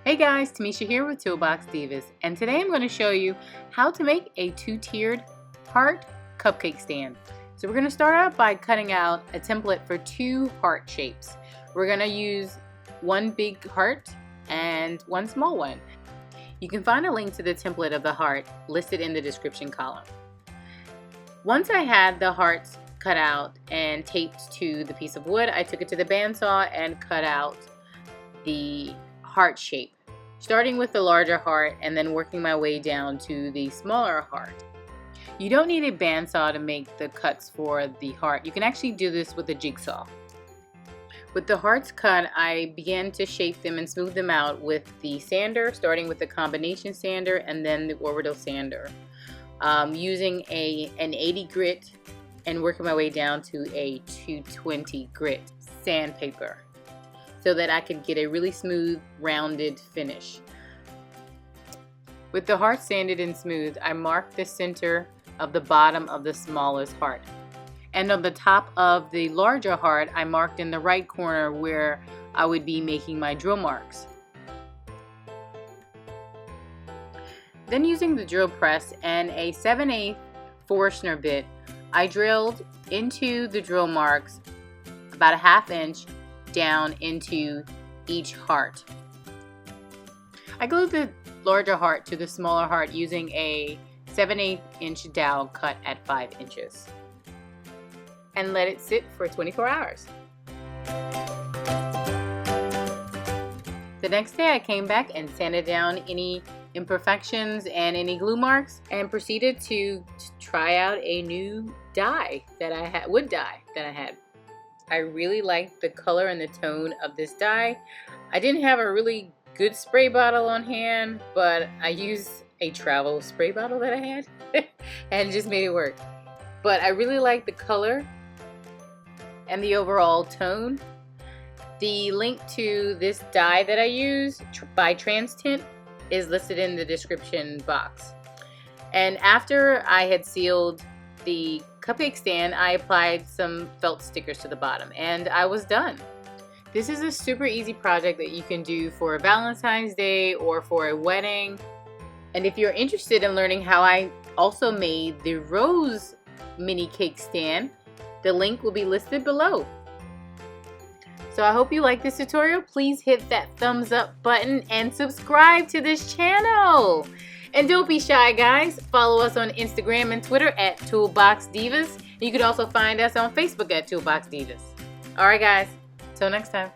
Hey guys, Tamisha here with Toolbox Divas, and today I'm going to show you how to make a two-tiered heart cupcake stand. So we're going to start out by cutting out a template for two heart shapes. We're going to use one big heart and one small one. You can find a link to the template of the heart listed in the description column. Once I had the hearts cut out and taped to the piece of wood, I took it to the bandsaw and cut out the heart shape, starting with the larger heart and then working my way down to the smaller heart. You don't need a bandsaw to make the cuts for the heart. You can actually do this with a jigsaw. With the hearts cut, I began to shape them and smooth them out with the sander, starting with the combination sander and then the orbital sander. Using an 80 grit and working my way down to a 220 grit sandpaper, so that I could get a really smooth, rounded finish. With the heart sanded and smooth, I marked the center of the bottom of the smallest heart. And on the top of the larger heart, I marked in the right corner where I would be making my drill marks. Then using the drill press and a 7/8 Forstner bit, I drilled into the drill marks about a 1/2 inch down into each heart. I glued the larger heart to the smaller heart using a 7/8 inch dowel cut at 5 inches and let it sit for 24 hours. The next day I came back and sanded down any imperfections and any glue marks and proceeded to try out a new dye that I had, wood dye that I had. I really liked the color and the tone of this dye. I didn't have a really good spray bottle on hand, but I used a travel spray bottle that I had and just made it work. But I really like the color and the overall tone. The link to this dye that I use by Trans Tint is listed in the description box. And after I had sealed the cupcake stand, I applied some felt stickers to the bottom and I was done. This is a super easy project that you can do for a Valentine's Day or for a wedding. And if you're interested in learning how I also made the rose mini cake stand, the link will be listed below. So I hope you like this tutorial. Please hit that thumbs up button and subscribe to this channel. And don't be shy, guys. Follow us on Instagram and Twitter at Toolbox Divas. You can also find us on Facebook at Toolbox Divas. Alright guys, till next time.